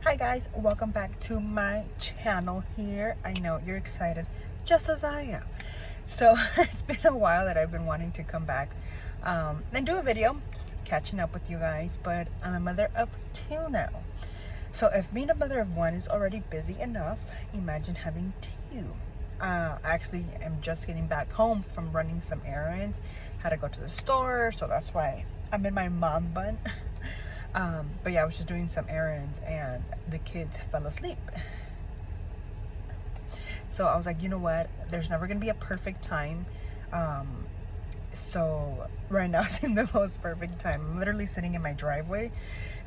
Hi guys, welcome back to my channel here. I know you're excited just as I am. So it's been a while that I've been wanting to come back and do a video, just catching up with you guys, but I'm a mother of two now. So if being a mother of one is already busy enough, imagine having two. I actually am just getting back home from running some errands. Had to go to the store, so that's why I'm in my mom bun. But yeah, I was just doing some errands and the kids fell asleep. So I was like, you know what? There's never gonna be a perfect time. So right now seems the most perfect time. I'm literally sitting in my driveway.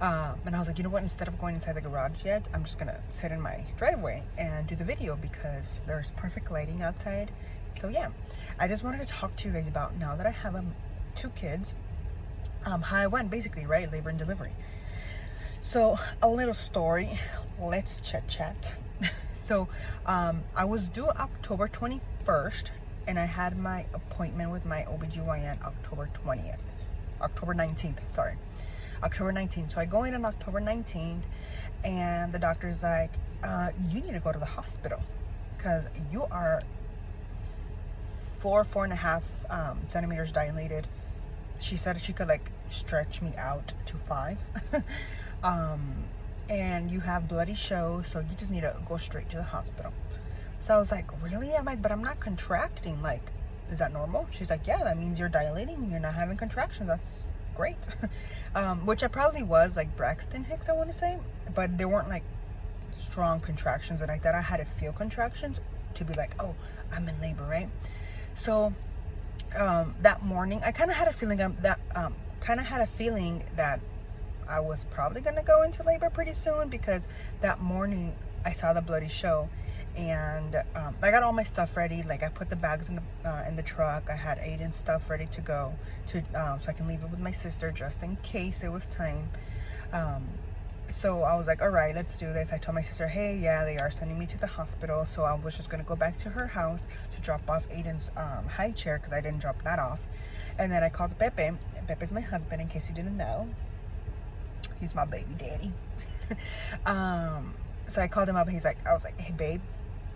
And I was like, you know what? Instead of going inside the garage yet, I'm just gonna sit in my driveway and do the video because there's perfect lighting outside. So yeah, I just wanted to talk to you guys about now that I have two kids. How I went basically, right? Labor and delivery. So a little story, let's chit chat. So I was due October 21st and I had my appointment with my OBGYN October 19th, sorry. October 19th. So I go in on October 19th and the doctor's like, you need to go to the hospital because you are 4.5 centimeters dilated. She said she could like stretch me out to 5. And you have bloody show, so you just need to go straight to the hospital. So I was like, really? I'm like, but I'm not contracting. Like, is that normal? She's like, yeah, that means you're dilating. You're not having contractions. That's great. Which I probably was, like Braxton Hicks, I want to say. But they weren't like strong contractions and like that. I had to feel contractions to be like, oh, I'm in labor, right? So that morning I kind of had a feeling that I was probably gonna go into labor pretty soon because that morning I saw the bloody show and I got all my stuff ready. Like I put the bags in the truck. I had Aiden's stuff ready to go to so I can leave it with my sister just in case it was time. So I was like, all right, let's do this. I told my sister, hey, yeah, they are sending me to the hospital. So I was just going to go back to her house to drop off Aiden's high chair because I didn't drop that off. And then I called Pepe. Pepe's my husband, in case you didn't know. He's my baby daddy. So I called him up and I was like, hey, babe,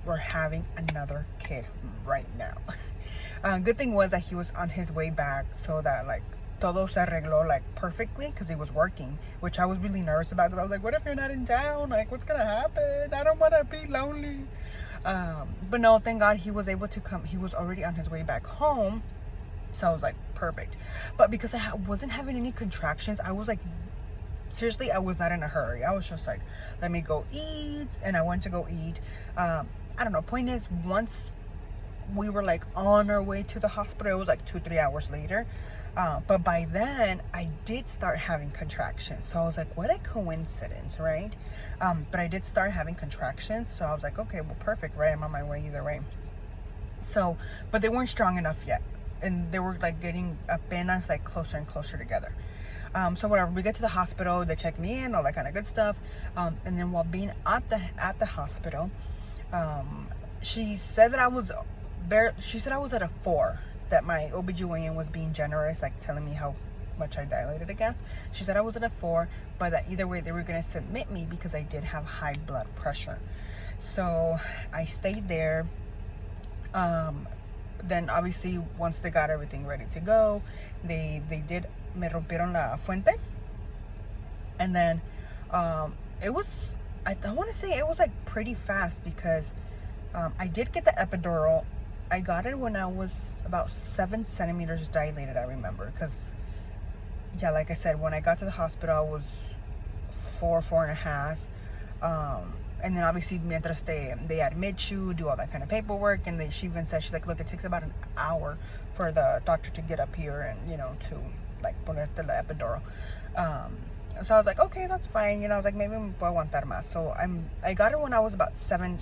we're having another kid right now. Good thing was that he was on his way back so that like, todo se arregló like perfectly because he was working, which I was really nervous about because I was like, what if you're not in town? Like, what's gonna happen? I don't want to be lonely. But no, thank God he was able to come. He was already on his way back home, so I was like, perfect. But because I wasn't having any contractions, I was like, seriously, I was not in a hurry. I was just like, let me go eat, and I went to go eat. I don't know. Point is, once we were like on our way to the hospital, it was like 2-3 hours later. But by then I did start having contractions. So I was like, what a coincidence, right? But I did start having contractions. So I was like, okay, well, perfect, right? I'm on my way either way. So, but they weren't strong enough yet. And they were like getting apenas like closer and closer together. So whatever, we get to the hospital, they check me in, all that kind of good stuff. And then while being at the hospital, she said that I was at a 4. That my OBGYN was being generous, like telling me how much I dilated, I guess. She said I was at a 4, but that either way they were going to submit me because I did have high blood pressure. So I stayed there. Then obviously once they got everything ready to go, they did me rompieron la fuente. And then it was, I want to say it was like pretty fast because I did get the epidural. I got it when I was about 7 centimeters dilated, I remember, because yeah, like I said, when I got to the hospital I was 4.5, and then obviously mientras they admit you, do all that kind of paperwork, and she even said, she's like, look, it takes about an hour for the doctor to get up here and, you know, to like ponerte la epidural. So I was like, okay, that's fine, you know. I was like, maybe me puedo aguantar más. So I got it when I was about 7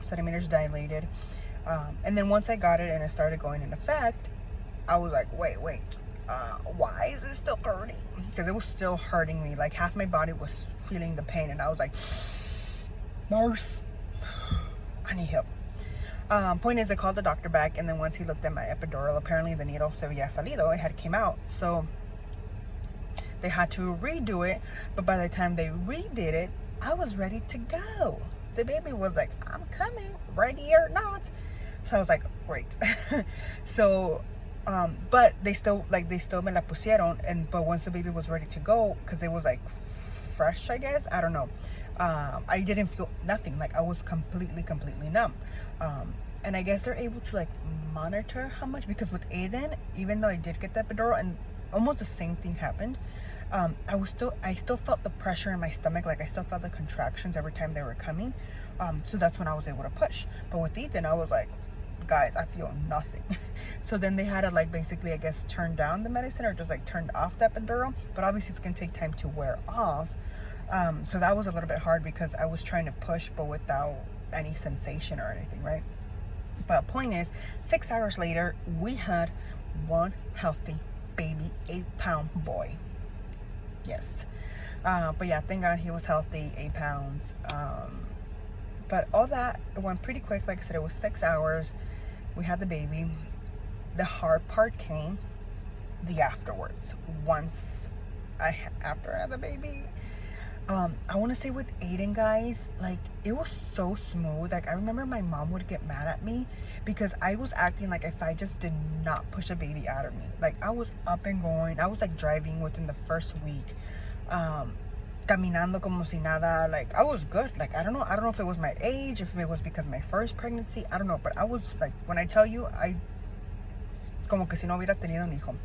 centimeters dilated. And then once I got it and it started going in effect, I was like, wait, why is it still hurting? Because it was still hurting me. Like half my body was feeling the pain, and I was like, nurse, I need help. Point is, they called the doctor back, and then once he looked at my epidural, apparently the needle se había salido, it had came out. So they had to redo it, but by the time they redid it, I was ready to go. The baby was like, I'm coming, ready or not. So I was like, great. So but they still me la pusieron, and but once the baby was ready to go, because it was like fresh, I guess, I don't know, I didn't feel nothing. Like I was completely numb. And I guess they're able to like monitor how much, because with Aiden, even though I did get the epidural and almost the same thing happened, I still felt the pressure in my stomach. Like I still felt the contractions every time they were coming. So that's when I was able to push. But with Ethan, I was like, guys, I feel nothing. So then they had to like basically, I guess, turn down the medicine or just like turned off the epidural. But obviously it's gonna take time to wear off. So that was a little bit hard because I was trying to push but without any sensation or anything, right? But point is, 6 hours later, we had one healthy baby, 8-pound boy. Yes. But yeah, thank God he was healthy, 8 pounds. But all that, it went pretty quick. Like I said, it was 6 hours. We had the baby. The hard part came the afterwards. After I had the baby. I want to say with Aiden, guys, like it was so smooth. Like I remember my mom would get mad at me because I was acting like if I just did not push a baby out of me. Like I was up and going. I was like driving within the first week. Caminando como si nada. Like I was good. Like I don't know if it was my age, if it was because my first pregnancy, I don't know, but I was like, when I tell you, I como que si no hubiera tenido un hijo.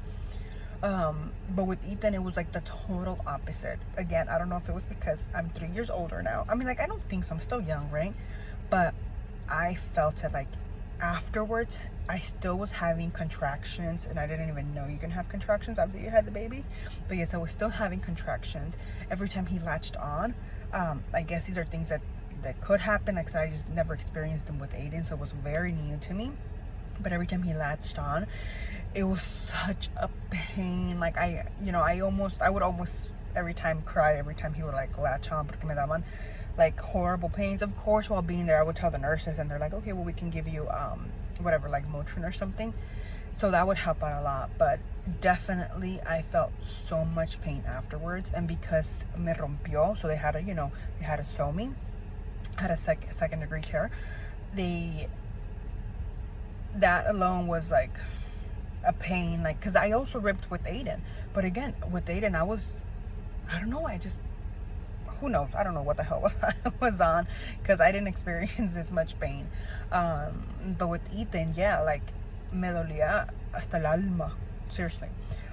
But with Ethan, it was like the total opposite. Again, I don't know if it was because I'm 3 years older now. I mean, like I don't think so, I'm still young, right? But I felt it. Like afterwards, I still was having contractions, and I didn't even know you can have contractions after you had the baby. But yes, I was still having contractions every time he latched on. I guess these are things that could happen, like I just never experienced them with Aiden, so it was very new to me. But every time he latched on, it was such a pain. Like I would almost every time cry every time he would like latch on, porque me daban like horrible pains. Of course, while being there, I would tell the nurses, and they're like, okay, well, we can give you whatever, like Motrin or something. So that would help out a lot. But definitely I felt so much pain afterwards. And because me rompió, so they had to sew me, had a second degree tear. That alone was like a pain, like because I also ripped with Aiden. But again, with Aiden, I don't know, who knows, I don't know what the hell was on, because I didn't experience this much pain. But with Ethan, yeah, like me dolía hasta el alma, seriously.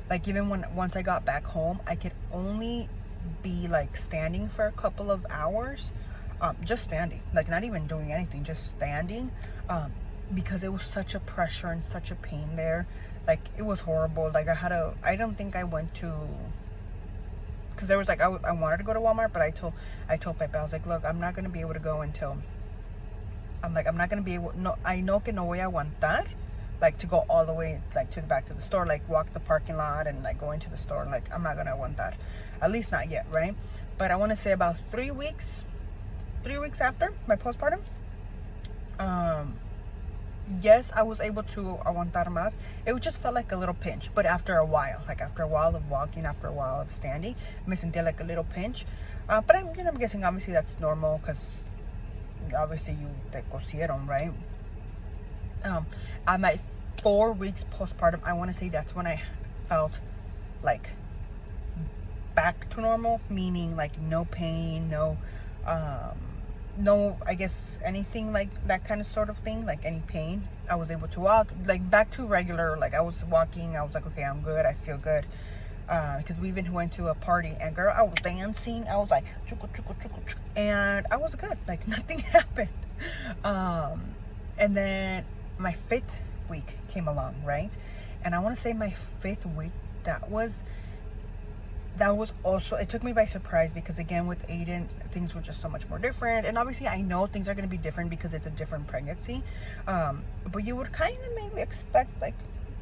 Like even once I got back home, I could only be like standing for a couple of hours, just standing, like not even doing anything, just standing, because it was such a pressure and such a pain there. Like it was horrible. Like I don't think I went to, because there was like I wanted to go to Walmart, but I told Pepe, I was like, look, I'm not gonna be able to go until, I'm not gonna be able, no, I know que no voy a aguantar, like to go all the way like to the back to the store, like walk the parking lot and like go into the store. Like I'm not gonna want that, at least not yet, right? But I want to say about 3 weeks after my postpartum, yes, I was able to aguantar más. It just felt like a little pinch, but after a while of walking, after a while of standing, me sentía like a little pinch. But I'm guessing obviously that's normal, because obviously you te cosieron, right? At my 4 weeks postpartum, I want to say that's when I felt like back to normal, meaning like no pain, no, I guess anything like that kind of sort of thing, like any pain. I was able to walk like back to regular, like I was walking, I was like, okay, I'm good, I feel good. Because we even went to a party, and girl, I was dancing, I was like chuku, chuku, chuku, chuku, and I was good, like nothing happened. And then my 5th week came along, right? And I want to say my 5th week, that was also, it took me by surprise, because again with Aiden, things were just so much more different. And obviously I know things are going to be different because it's a different pregnancy, but you would kind of maybe expect like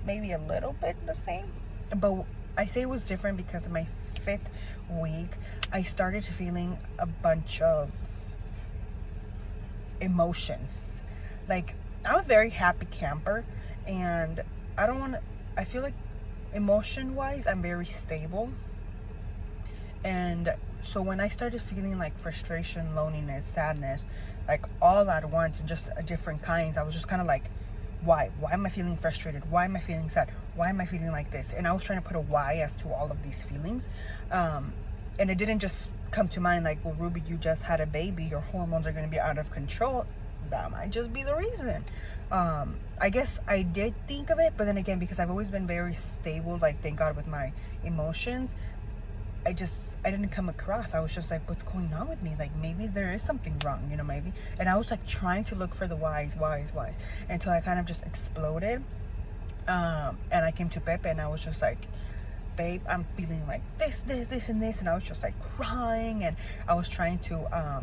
maybe a little bit the same. But I say it was different because in my 5th week I started feeling a bunch of emotions. Like I'm a very happy camper, and I feel like emotion wise I'm very stable. And So when I started feeling like frustration, loneliness, sadness, like all at once and just different kinds, I was just kind of like, why am I feeling frustrated? Why am I feeling sad? Why am I feeling like this? And I was trying to put a why as to all of these feelings, and it didn't just come to mind like, well, Ruby, you just had a baby, your hormones are going to be out of control. That might just be the reason. I guess I did think of it, but then again, because I've always been very stable, like thank God, with my emotions, I didn't come across. I was just like, what's going on with me? Like, maybe there is something wrong, you know, maybe. And I was like trying to look for the whys, until I kind of just exploded. And I came to Pepe and I was just like, babe, I'm feeling like this, and this. And I was just like crying, and I was trying to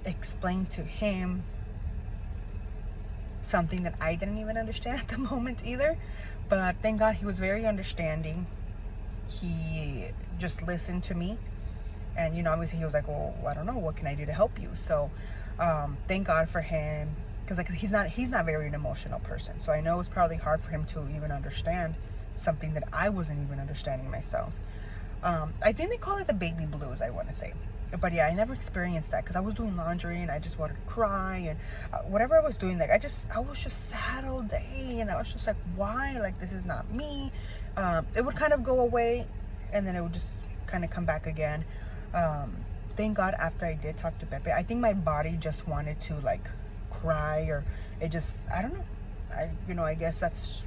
explain to him something that I didn't even understand at the moment either. But thank God he was very understanding. He just listened to me, and you know, obviously he was like, well, I don't know, what can I do to help you? So thank God for him, because like he's not very an emotional person, so I know it's probably hard for him to even understand something that I wasn't even understanding myself. I think they call it the baby blues, I want to say. But yeah, I never experienced that, because I was doing laundry and I just wanted to cry, and whatever I was doing, like I was just sad all day, and I was just like, why? Like, this is not me. It would kind of go away, and then it would just kind of come back again. Thank God after I did talk to Pepe, I think my body just wanted to like cry, or it just, I don't know. I guess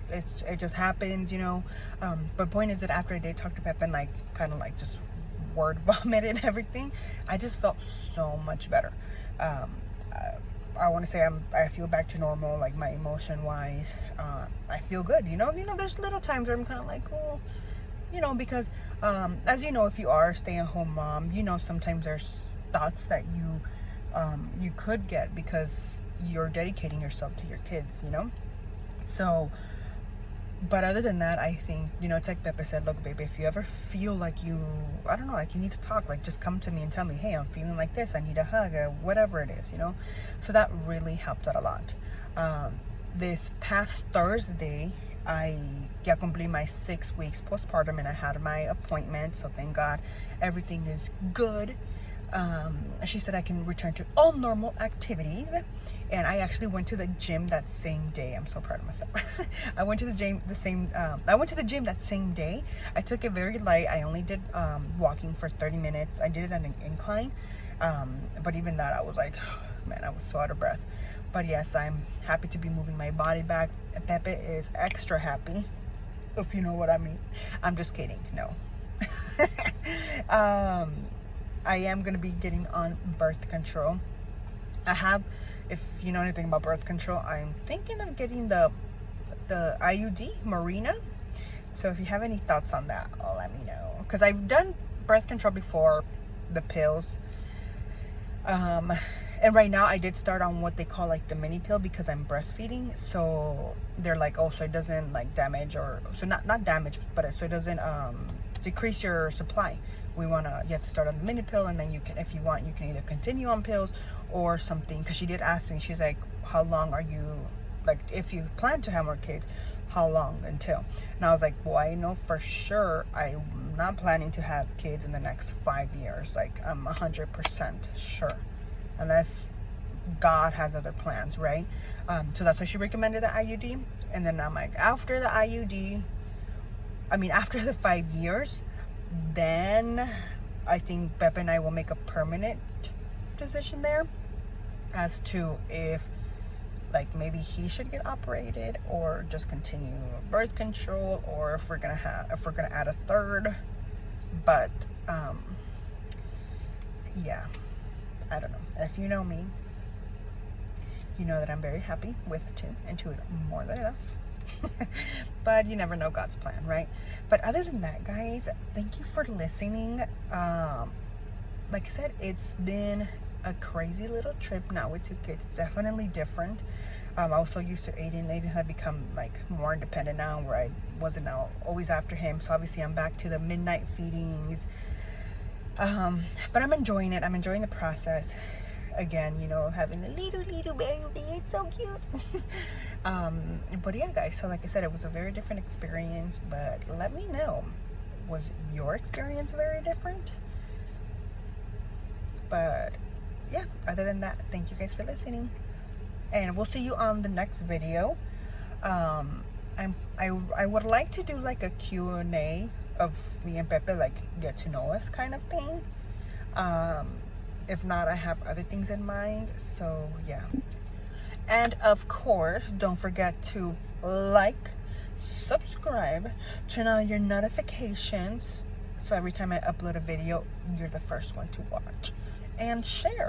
it just happens, you know. But point is that after I did talk to Pepe and like kind of like just word vomit and everything, I just felt so much better. I want to say I feel back to normal, like my emotion wise. I feel good, you know. There's little times where I'm kind of like, oh, you know, because as you know, if you are a stay-at-home mom, you know, sometimes there's thoughts that you could get because you're dedicating yourself to your kids, you know. So, but other than that, I think, you know, it's like Pepe said, look, baby, if you ever feel like I don't know, like you need to talk, like just come to me and tell me, hey, I'm feeling like this, I need a hug, or whatever it is, you know. So that really helped out a lot. This past Thursday, I completed my 6 weeks postpartum, and I had my appointment, so thank God everything is good. She said I can return to all normal activities. And I actually went to the gym that same day. I'm so proud of myself. I went to the gym that same day. I took it very light. I only did walking for 30 minutes. I did it on an incline. But even that, I was like, man, I was so out of breath. But yes, I'm happy to be moving my body back. Pepe is extra happy, if you know what I mean. I'm just kidding. No. I am going to be getting on birth control. If you know anything about birth control, I'm thinking of getting the IUD, Marina. So if you have any thoughts on that, let me know. Because I've done birth control before, the pills. And right now I did start on what they call like the mini pill, because I'm breastfeeding. So they're like, oh, so it doesn't like damage, or so not damage, but so it doesn't decrease your supply. You have to start on the mini pill, and then you can, if you want, you can either continue on pills or something. Because she did ask me, she's like, how long are you, like, if you plan to have more kids, how long until? And I was like, well, I know for sure I'm not planning to have kids in the next 5 years. Like, I'm 100% sure, unless God has other plans, right? So that's why she recommended the IUD. And then I'm like, after the IUD, after the 5 years, then I think Pepe and I will make a permanent decision there as to if, like, maybe he should get operated or just continue birth control, or if we're gonna add a third. But yeah, I don't know. If you know me, you know that I'm very happy with 2, and 2 is more than enough. But you never know God's plan, right? But other than that, guys, thank you for listening. Like I said, it's been a crazy little trip now with 2 kids. It's definitely different. I was so used to Aiden. Aiden had become like more independent now, where I wasn't always after him. So obviously I'm back to the midnight feedings. But I'm enjoying it. I'm enjoying the process. Again, you know, having a little baby, it's so cute. But yeah, guys, so like I said, it was a very different experience. But let me know, was your experience very different? But yeah, other than that, thank you guys for listening, and we'll see you on the next video. I would like to do like a Q&A of me and Pepe, like get to know us kind of thing. If not, I have other things in mind. So yeah, and of course, don't forget to like, subscribe, turn on your notifications, so every time I upload a video, you're the first one to watch, and share.